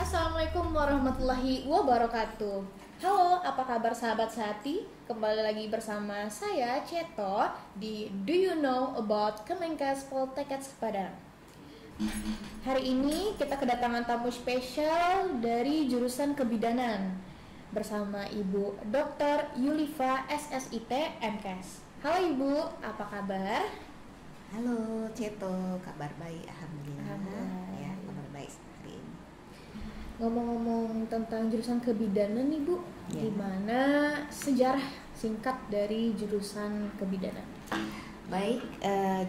Assalamualaikum warahmatullahi wabarakatuh. Halo, apa kabar sahabat sehati? Kembali lagi bersama saya Ceto di Do You Know About Kemenkes Poltekkes Padang. Hari ini kita kedatangan tamu spesial dari jurusan kebidanan bersama Ibu Dr. Yulifa SSIT MKes. Halo Ibu, apa kabar? Halo Ceto, kabar baik, alhamdulillah. Alhamdulillah. Ya, kabar baik hari ini. Ngomong-ngomong tentang jurusan kebidanan nih Bu, Ya. gimana sejarah singkat dari jurusan kebidanan? Baik,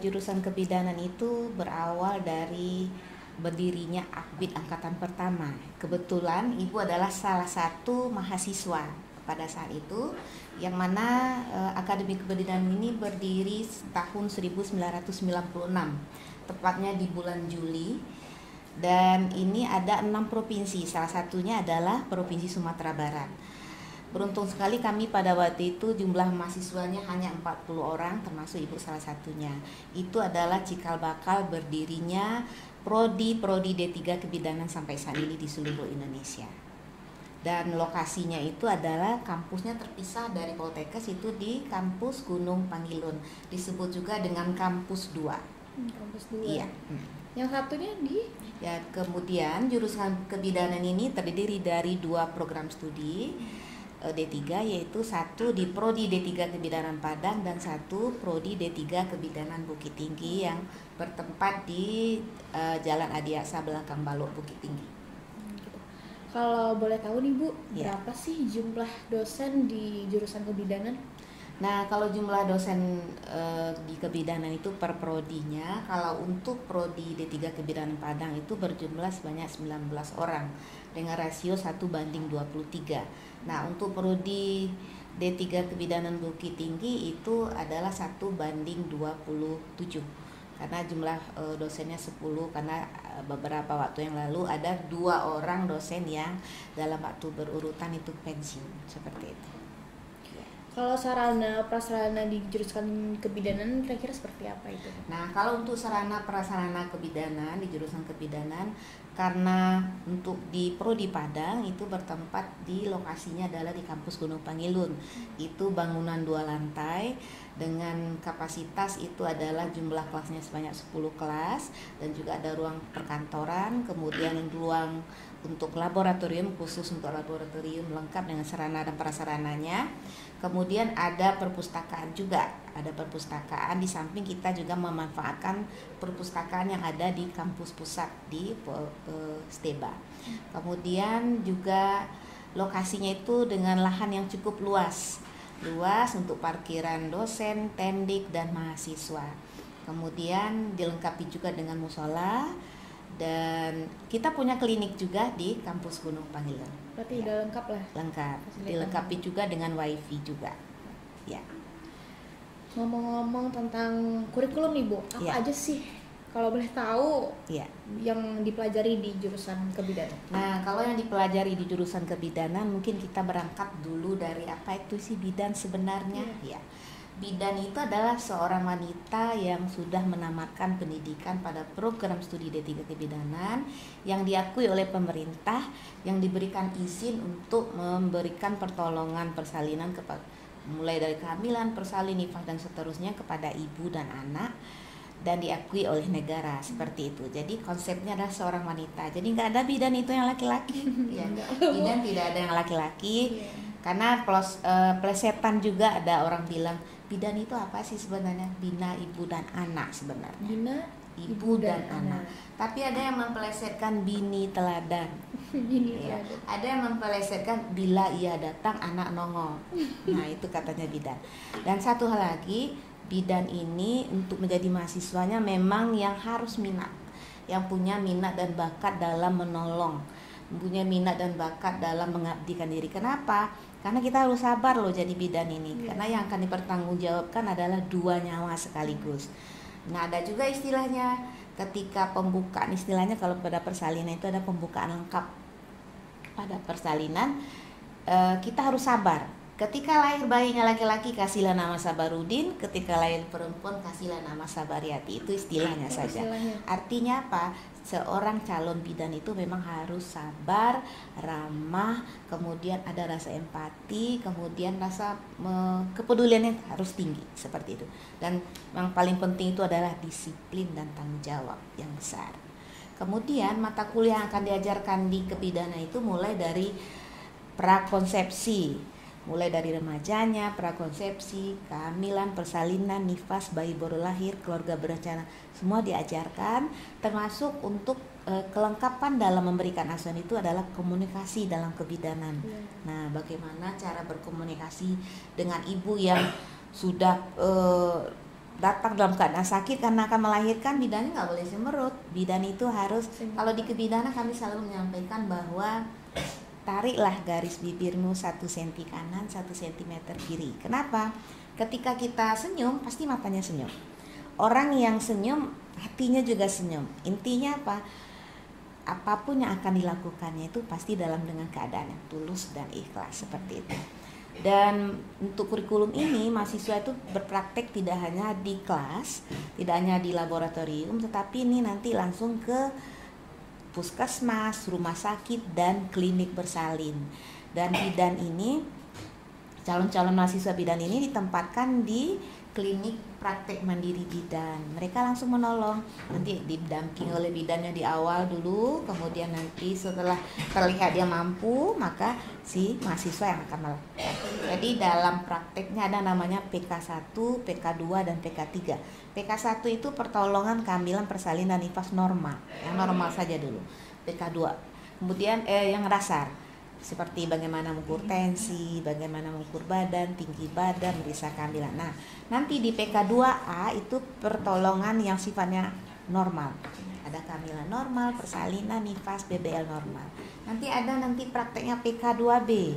jurusan kebidanan itu berawal dari berdirinya Akbid Angkatan Pertama. Kebetulan Ibu adalah salah satu mahasiswa pada saat itu, yang mana Akademi Kebidanan ini berdiri tahun 1996, tepatnya di bulan Juli. Dan ini ada 6 provinsi, salah satunya adalah Provinsi Sumatera Barat. Beruntung sekali kami pada waktu itu jumlah mahasiswanya hanya 40 orang, termasuk Ibu salah satunya. Itu adalah cikal bakal berdirinya Prodi D3 Kebidanan sampai saat ini di seluruh Indonesia. Dan lokasinya itu adalah kampusnya terpisah dari Poltekkes, itu di kampus Gunung Pangilun, disebut juga dengan kampus 2. Kampus 2. Iya. Yang satunya di Ya, kemudian jurusan kebidanan ini terdiri dari 2 program studi D3, yaitu satu di Prodi D3 Kebidanan Padang dan satu Prodi D3 Kebidanan Bukit Tinggi yang bertempat di Jalan Adiaksa Belakang Balok Bukit Tinggi. gitu. Kalau boleh tahu nih Bu, Ya. berapa sih jumlah dosen di jurusan kebidanan? Nah, kalau jumlah dosen di kebidanan itu per prodinya, kalau untuk prodi D3 Kebidanan Padang itu berjumlah sebanyak 19 orang dengan rasio 1:23. Nah, untuk prodi D3 Kebidanan Bukit Tinggi itu adalah 1:27. Karena jumlah dosennya 10, karena beberapa waktu yang lalu ada 2 orang dosen yang dalam waktu berurutan itu pensiun, seperti itu. Kalau sarana prasarana di jurusan kebidanan kira-kira seperti apa itu? Nah, kalau untuk sarana prasarana kebidanan di jurusan kebidanan, karena untuk di Prodi Padang itu bertempat di lokasinya adalah di kampus Gunung Pangilun. Itu bangunan 2 lantai dengan kapasitas itu adalah jumlah kelasnya sebanyak 10 kelas, dan juga ada ruang perkantoran, kemudian ruang untuk laboratorium, khusus untuk laboratorium lengkap dengan sarana dan prasarananya. Kemudian ada perpustakaan juga, ada perpustakaan di samping kita juga memanfaatkan perpustakaan yang ada di kampus pusat di Steba. Kemudian juga lokasinya itu dengan lahan yang cukup luas untuk parkiran dosen, tendik, dan mahasiswa. Kemudian dilengkapi juga dengan musola, dan kita punya klinik juga di kampus Gunung Pangilun. Berarti udah lengkap lah. Lengkap, Fasilitas. dilengkapi juga dengan wifi juga. Ya. Ngomong-ngomong tentang kurikulum nih Bu, apa Ya. aja sih kalau boleh tahu Ya. yang dipelajari di jurusan kebidanan? Nah, kalau yang dipelajari di jurusan kebidanan, mungkin kita berangkat dulu dari apa itu sih bidan sebenarnya. Ya. Bidan itu adalah seorang wanita yang sudah menamatkan pendidikan pada program studi D3 Kebidanan yang diakui oleh pemerintah, yang diberikan izin untuk memberikan pertolongan persalinan mulai dari kehamilan, persalin, nifas, dan seterusnya kepada ibu dan anak, dan diakui oleh negara seperti itu. Jadi konsepnya adalah seorang wanita. Jadi nggak ada bidan itu yang laki-laki. Ya, bidan tidak ada yang laki-laki. Iya. Karena plesetan juga ada orang bilang bidan itu apa sih sebenarnya? Bina ibu dan anak sebenarnya. Bina Ibu dan anak. Tapi ada yang mempelesetkan bini teladan. Bini Ya. teladan. Ada yang mempelesetkan bila ia datang anak nongol. Nah, itu katanya bidan. Dan satu hal lagi, bidan ini untuk menjadi mahasiswanya memang yang harus minat, yang punya minat dan bakat dalam menolong, punya minat dan bakat dalam mengabdikan diri. Kenapa? Karena kita harus sabar loh jadi bidan ini. Karena yang akan dipertanggungjawabkan adalah 2 nyawa sekaligus. Nah, ada juga istilahnya ketika pembukaan, istilahnya kalau pada persalinan itu ada pembukaan lengkap. Pada persalinan kita harus sabar. Ketika lahir bayinya laki-laki kasihlah nama Sabarudin, ketika lahir perempuan kasihlah nama Sabariati. Itu istilahnya saja. Artinya apa? Seorang calon bidan itu memang harus sabar, ramah, kemudian ada rasa empati, kemudian rasa kepeduliannya harus tinggi, seperti itu. Dan yang paling penting itu adalah disiplin dan tanggung jawab yang besar. Kemudian mata kuliah yang akan diajarkan di kebidanan itu mulai dari prakonsepsi, mulai dari remajanya, prakonsepsi, kehamilan, persalinan, nifas, bayi baru lahir, keluarga berencana, semua diajarkan, termasuk untuk kelengkapan dalam memberikan asuhan itu adalah komunikasi dalam kebidanan. Nah, bagaimana cara berkomunikasi dengan ibu yang sudah datang dalam keadaan sakit karena akan melahirkan, bidannya nggak boleh semerut. Bidan itu harus, kalau di kebidanan kami selalu menyampaikan bahwa tariklah garis bibirmu 1 cm kanan, 1 cm kiri. Kenapa? Ketika kita senyum, pasti matanya senyum. Orang yang senyum, hatinya juga senyum. Intinya apa? Apapun yang akan dilakukannya itu pasti dalam dengan keadaan yang tulus dan ikhlas, seperti itu. Dan untuk kurikulum ini, mahasiswa itu berpraktek tidak hanya di kelas, tidak hanya di laboratorium, tetapi ini nanti langsung ke puskesmas, rumah sakit, dan klinik bersalin. Dan bidan ini, calon-calon mahasiswa bidan ini ditempatkan di klinik praktek mandiri bidan. Mereka langsung menolong, nanti didampingi oleh bidannya di awal dulu, kemudian nanti setelah terlihat dia mampu, maka si mahasiswa yang akan melakukan. Jadi dalam prakteknya ada namanya PK1, PK2, dan PK3. PK1 itu pertolongan kehamilan, persalinan, nifas normal, yang normal saja dulu. PK2, kemudian yang dasar, seperti bagaimana mengukur tensi, bagaimana mengukur badan, tinggi badan, meriksa kehamilan. Nah, nanti di PK2A itu pertolongan yang sifatnya normal. Ada kehamilan normal, persalinan, nifas, BBL normal. Nanti ada prakteknya PK2B.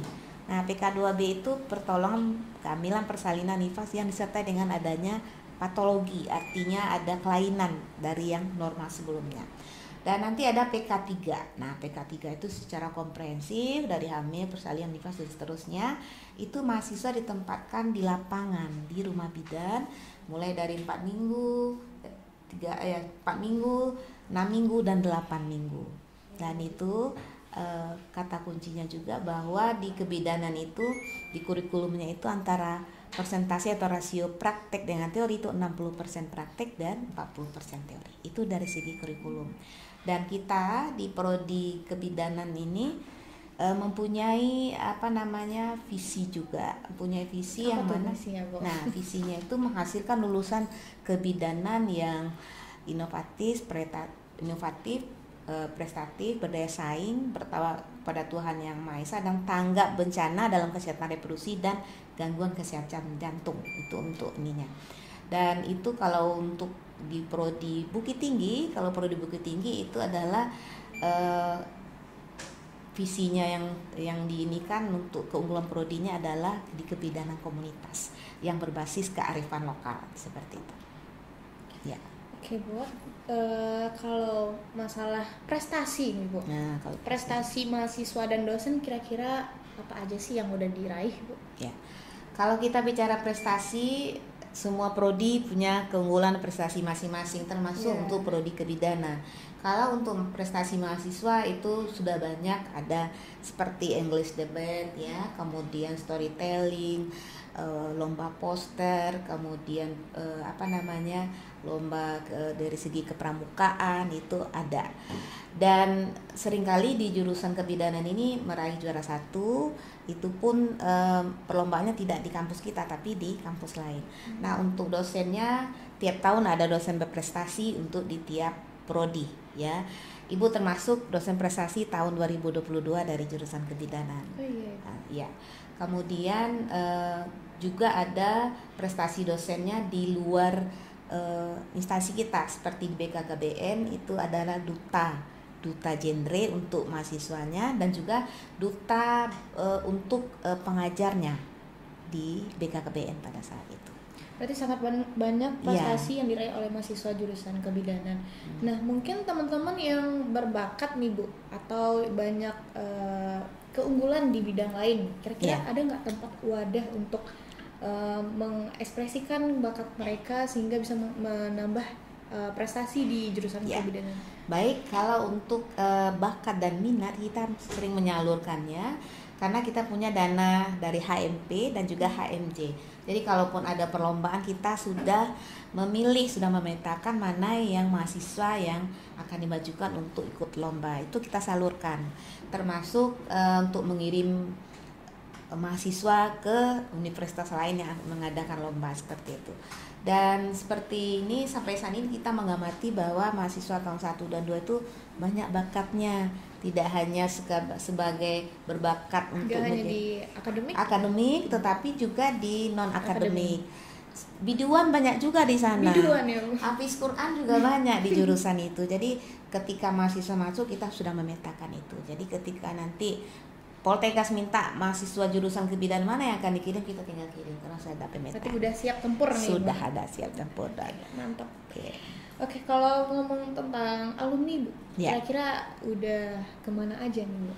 Nah, PK2B itu pertolongan kehamilan, persalinan, nifas yang disertai dengan adanya patologi, artinya ada kelainan dari yang normal sebelumnya. Dan nanti ada PK3. Nah, PK3 itu secara komprehensif dari hamil, persalinan, nifas, dan seterusnya. Itu mahasiswa ditempatkan di lapangan, di rumah bidan, mulai dari 4 minggu, 4 minggu, 6 minggu, dan 8 minggu. Dan itu kata kuncinya juga bahwa di kebidanan itu, di kurikulumnya itu antara persentase atau rasio praktek dengan teori itu 60% praktek dan 40% teori. Itu dari segi kurikulum. Dan kita di prodi kebidanan ini mempunyai visi juga, mempunyai visi yang mana? Nah, visinya itu menghasilkan lulusan kebidanan yang inovatif, prestatif, berdaya saing, bertawakal pada Tuhan Yang Maha Esa, dan tanggap bencana dalam kesehatan reproduksi dan gangguan kesehatan jantung. Itu untuk ininya. Dan itu kalau untuk di prodi Bukit Tinggi, kalau prodi Bukit Tinggi itu adalah visinya yang diinikan untuk keunggulan prodinya adalah di kebidanan komunitas yang berbasis kearifan lokal, seperti itu. Ya. Oke, Bu. Kalau masalah prestasi nih, Bu. Nah, kalau prestasi mahasiswa dan dosen kira-kira apa aja sih yang udah diraih, Bu? Ya. Kalau kita bicara prestasi, semua prodi punya keunggulan prestasi masing-masing, termasuk untuk prodi kebidanan. Kalau untuk prestasi mahasiswa itu sudah banyak, ada seperti English debate ya, kemudian storytelling, lomba poster, kemudian lomba dari segi kepramukaan itu ada. Dan seringkali di jurusan kebidanan ini meraih juara 1, itu pun perlombaannya tidak di kampus kita tapi di kampus lain. Nah, untuk dosennya tiap tahun ada dosen berprestasi untuk di tiap prodi ya. Ibu termasuk dosen prestasi tahun 2022 dari jurusan kebidanan. Ya. Kemudian juga ada prestasi dosennya di luar instansi kita, seperti di BKKBN itu adalah duta genre untuk mahasiswanya, dan juga duta untuk pengajarnya di BKKBN pada saat itu. Berarti sangat banyak prestasi yang diraih oleh mahasiswa jurusan kebidanan. Nah, mungkin teman-teman yang berbakat nih, Bu, atau banyak keunggulan di bidang lain. Kira-kira Ya. ada nggak tempat wadah untuk mengekspresikan bakat mereka sehingga bisa menambah prestasi di jurusan Ya. kebidanan? Baik, kalau untuk bakat dan minat kita sering menyalurkannya karena kita punya dana dari HMP dan juga HMJ. Jadi kalaupun ada perlombaan kita sudah memetakan mana yang mahasiswa yang akan dimajukan untuk ikut lomba. Itu kita salurkan. Termasuk untuk mengirim mahasiswa ke universitas lain yang mengadakan lomba seperti itu. Dan seperti ini sampai saat ini kita mengamati bahwa mahasiswa tahun 1 dan 2 itu banyak bakatnya, tidak hanya sebagai berbakat untuk Nggak hanya di akademik tetapi juga di non akademik. Biduan banyak juga di sana. Biduan ya. Hafiz Quran juga banyak di jurusan itu. Jadi ketika mahasiswa masuk kita sudah memetakan itu. Jadi ketika nanti Poltekkes minta mahasiswa jurusan kebidanan mana yang akan dikirim, kita tinggal kirim karena sudah ada pemetaan. Berarti udah siap tempur nih. Sudah ada siap tempur. Mantap. Oke. Oke, kalau ngomong tentang alumni Bu, Ya. kira-kira udah kemana aja nih Bu?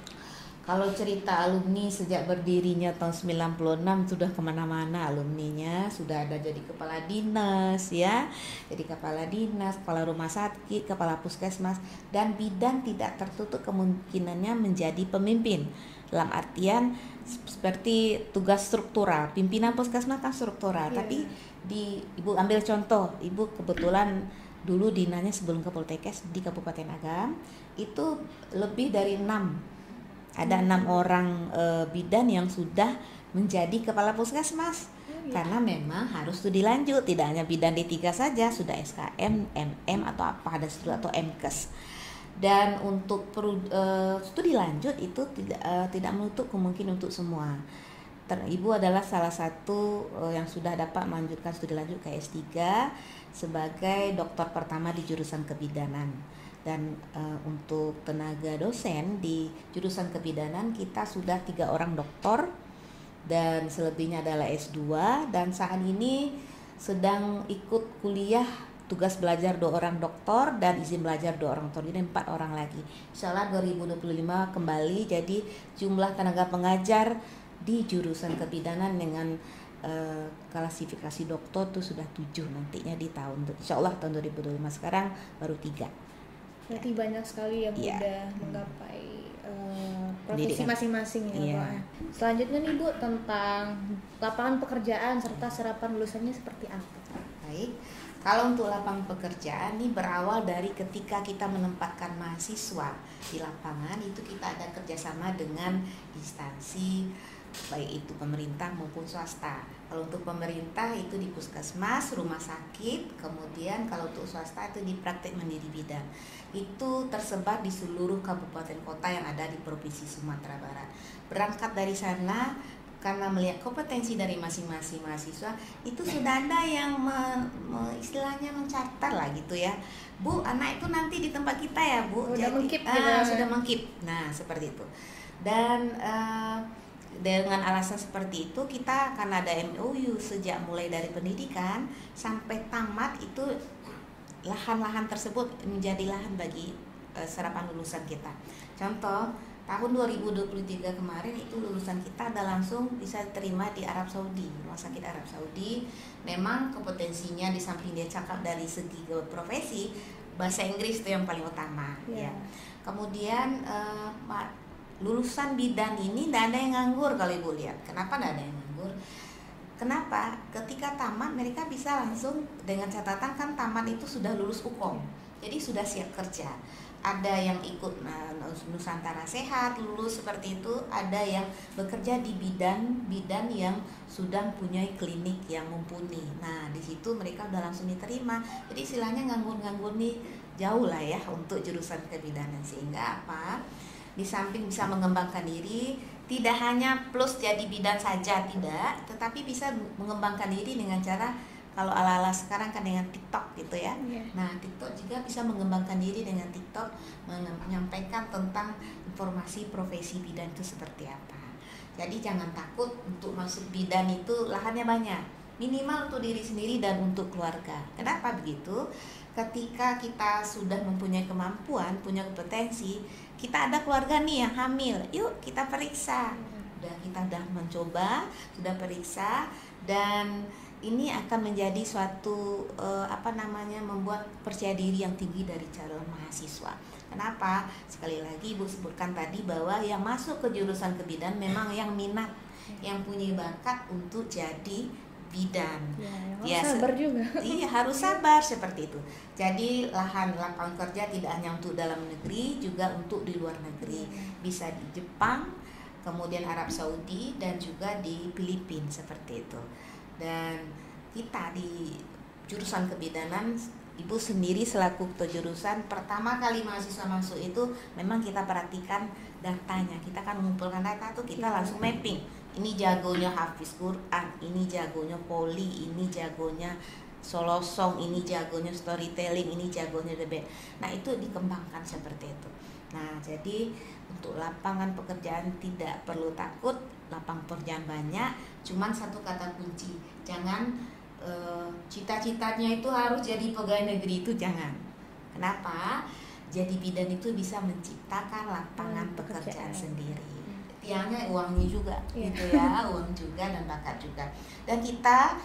Kalau cerita alumni sejak berdirinya tahun 96 sudah kemana-mana alumninya, sudah ada jadi kepala dinas ya, jadi kepala dinas, kepala rumah sakit, kepala puskesmas, dan bidan tidak tertutup kemungkinannya menjadi pemimpin. Dalam artian seperti tugas struktural, pimpinan puskesmas kan struktural, tapi Ibu ambil contoh, Ibu kebetulan dulu dinanya sebelum ke Poltekkes di Kabupaten Agam, itu lebih dari 6 orang bidan yang sudah menjadi kepala puskesmas. Karena memang harus studi lanjut, tidak hanya bidan D3 saja, sudah SKM, MM atau apa, ada studi atau MKes. Dan untuk studi lanjut itu tidak menutup kemungkinan untuk semua. Ibu adalah salah satu yang sudah dapat melanjutkan studi lanjut ke S3 sebagai doktor pertama di jurusan kebidanan. Dan untuk tenaga dosen di jurusan kebidanan kita sudah 3 orang doktor dan selebihnya adalah S2, dan saat ini sedang ikut kuliah tugas belajar 2 orang doktor dan izin belajar 2 orang doktor, jadi 4 orang lagi. Insyaallah 2025 kembali jadi jumlah tenaga pengajar di jurusan kebidanan dengan klasifikasi doktor itu sudah 7 nantinya di tahun, insyaallah tahun 2025, sekarang baru 3. Berarti banyak sekali yang udah menggapai profesi masing-masing ya Pak. Selanjutnya nih Bu, tentang lapangan pekerjaan serta serapan lulusannya seperti apa? Baik, kalau untuk lapangan pekerjaan ini berawal dari ketika kita menempatkan mahasiswa di lapangan, itu kita ada kerjasama dengan instansi baik itu pemerintah maupun swasta. Kalau untuk pemerintah itu di puskesmas, rumah sakit, kemudian kalau untuk swasta itu di praktek mandiri bidan. Itu tersebar di seluruh kabupaten kota yang ada di Provinsi Sumatera Barat. Berangkat dari sana, karena melihat kompetensi dari masing-masing mahasiswa, itu sudah ada yang istilahnya mencatat lah gitu ya. Bu, anak itu nanti di tempat kita ya Bu. Sudah mengkip sudah mengkip. Nah seperti itu. Dan dengan alasan seperti itu kita akan ada MOU sejak mulai dari pendidikan sampai tamat, itu lahan-lahan tersebut menjadi lahan bagi serapan lulusan kita. Contoh, tahun 2023 kemarin itu lulusan kita ada langsung bisa terima di Arab Saudi, rumah sakit Arab Saudi. Memang kompetensinya di samping dia cakap dari segi profesi, bahasa Inggris itu yang paling utama ya. Kemudian lulusan bidan ini tidak ada yang nganggur kalau Ibu lihat. Kenapa tidak ada yang nganggur? Kenapa? Ketika tamat mereka bisa langsung, dengan catatan kan tamat itu sudah lulus UKOM, jadi sudah siap kerja. Ada yang ikut Nusantara Sehat lulus seperti itu, ada yang bekerja di bidan yang sudah punya klinik yang mumpuni. Nah di situ mereka udah langsung diterima. Jadi istilahnya nganggur-nganggur nih jauh lah ya untuk jurusan kebidanan. Sehingga apa? Di samping bisa mengembangkan diri, tidak hanya plus jadi bidan saja, tidak, tetapi bisa mengembangkan diri dengan cara, kalau ala-ala sekarang kan dengan TikTok gitu ya. Nah TikTok juga bisa mengembangkan diri dengan TikTok, menyampaikan tentang informasi profesi bidan itu seperti apa. Jadi jangan takut untuk masuk bidan, itu lahannya banyak. minimal untuk diri sendiri dan untuk keluarga. Kenapa begitu? Ketika kita sudah mempunyai kemampuan, punya kompetensi, kita ada keluarga nih yang hamil, yuk kita periksa. Kita udah mencoba, sudah periksa, dan ini akan menjadi suatu membuat percaya diri yang tinggi dari calon mahasiswa. Kenapa? Sekali lagi Ibu sebutkan tadi bahwa yang masuk ke jurusan kebidanan memang yang minat, yang punya bakat untuk jadi bidan. Ya, harus sabar juga. Iya, harus sabar seperti itu. Jadi lapangan kerja tidak hanya untuk dalam negeri, juga untuk di luar negeri. Bisa di Jepang, kemudian Arab Saudi, dan juga di Filipina seperti itu. Dan kita di jurusan kebidanan, Ibu sendiri selaku jurusan pertama kali mahasiswa masuk itu memang kita perhatikan datanya. Kita kan mengumpulkan data tuh, kita langsung mapping. Ini jagonya hafiz Quran, ini jagonya poli, ini jagonya solo song, ini jagonya storytelling, ini jagonya debate. Nah, itu dikembangkan seperti itu. Nah, jadi untuk lapangan pekerjaan tidak perlu takut, lapangan pekerjaan banyak, cuman satu kata kunci, jangan cita-citanya itu harus jadi pegawai negeri, itu jangan. Kenapa? Jadi bidan itu bisa menciptakan lapangan pekerjaan sendiri. Tiangnya uangnya juga, gitu ya, uang juga dan bakat juga. Dan kita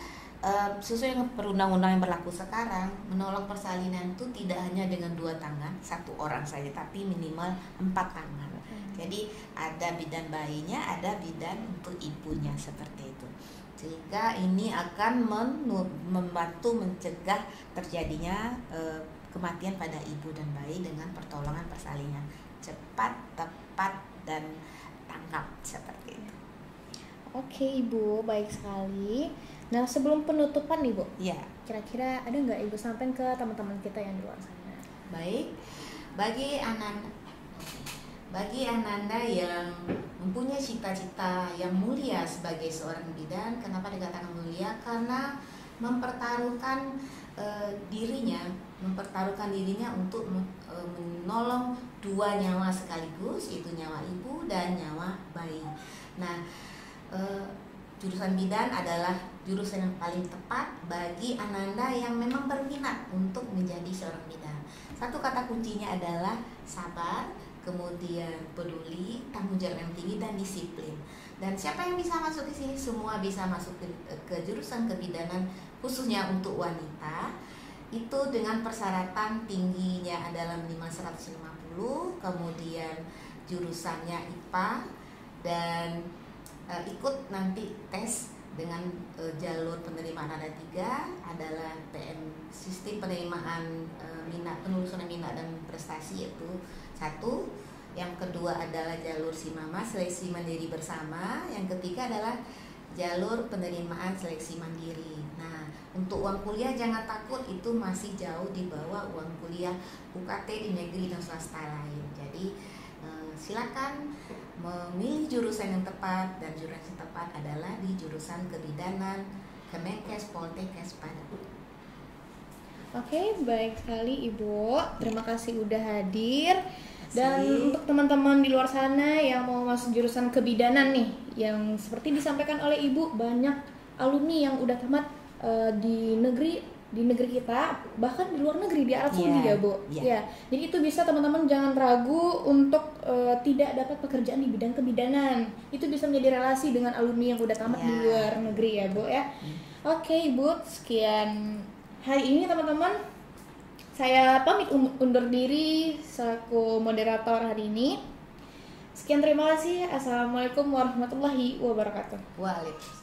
sesuai dengan perundang-undang yang berlaku sekarang, menolong persalinan itu tidak hanya dengan 2 tangan, 1 orang saja, tapi minimal 4 tangan. Jadi ada bidan bayinya, ada bidan untuk ibunya, seperti itu. Sehingga ini akan membantu mencegah terjadinya kematian pada ibu dan bayi dengan pertolongan persalinan cepat, tepat, dan tangkap, seperti itu. Oke Ibu, baik sekali. Nah, sebelum penutupan nih Bu, ya, kira-kira ada nggak Ibu sampaikan ke teman-teman kita yang di luar sana? Baik, bagi Ananda yang mempunyai cita-cita yang mulia sebagai seorang bidan. Kenapa dikatakan mulia? Karena mempertaruhkan dirinya untuk menolong 2 nyawa sekaligus, itu nyawa ibu dan nyawa bayi. Nah, jurusan bidan adalah jurusan yang paling tepat bagi Ananda yang memang berminat untuk menjadi seorang bidan. Satu kata kuncinya adalah sabar, kemudian peduli, tanggung jawab yang tinggi, dan disiplin. Dan siapa yang bisa masuk ke sini? Semua bisa masuk ke jurusan kebidanan, khususnya untuk wanita. Itu dengan persyaratan tingginya adalah minimal 150, kemudian jurusannya IPA, dan ikut nanti tes dengan jalur penerimaan ada 3, adalah sistem penerimaan penelusuran minat dan prestasi, yaitu 1. Yang kedua adalah jalur SIMAMA, seleksi mandiri bersama. Yang ketiga adalah jalur penerimaan seleksi mandiri. Nah, untuk uang kuliah jangan takut, itu masih jauh di bawah uang kuliah UKT di negeri dan swasta lain. Jadi silakan memilih jurusan yang tepat, dan jurusan yang tepat adalah di jurusan kebidanan Kemenkes Poltekkes Padang. Oke, baik sekali Ibu. Terima kasih udah hadir. Dan untuk teman-teman di luar sana yang mau masuk jurusan kebidanan nih, yang seperti disampaikan oleh Ibu, banyak alumni yang udah tamat di negeri kita, bahkan di luar negeri, di Arab Saudi ya Bu. Ya, jadi itu bisa teman-teman jangan ragu untuk tidak dapat pekerjaan di bidang kebidanan. Itu bisa menjadi relasi dengan alumni yang udah tamat di luar negeri ya Bu ya. Oke Ibu, sekian hari ini teman-teman. Saya pamit undur diri selaku moderator hari ini. Sekian, terima kasih. Assalamualaikum warahmatullahi wabarakatuh. Waalaikumsalam.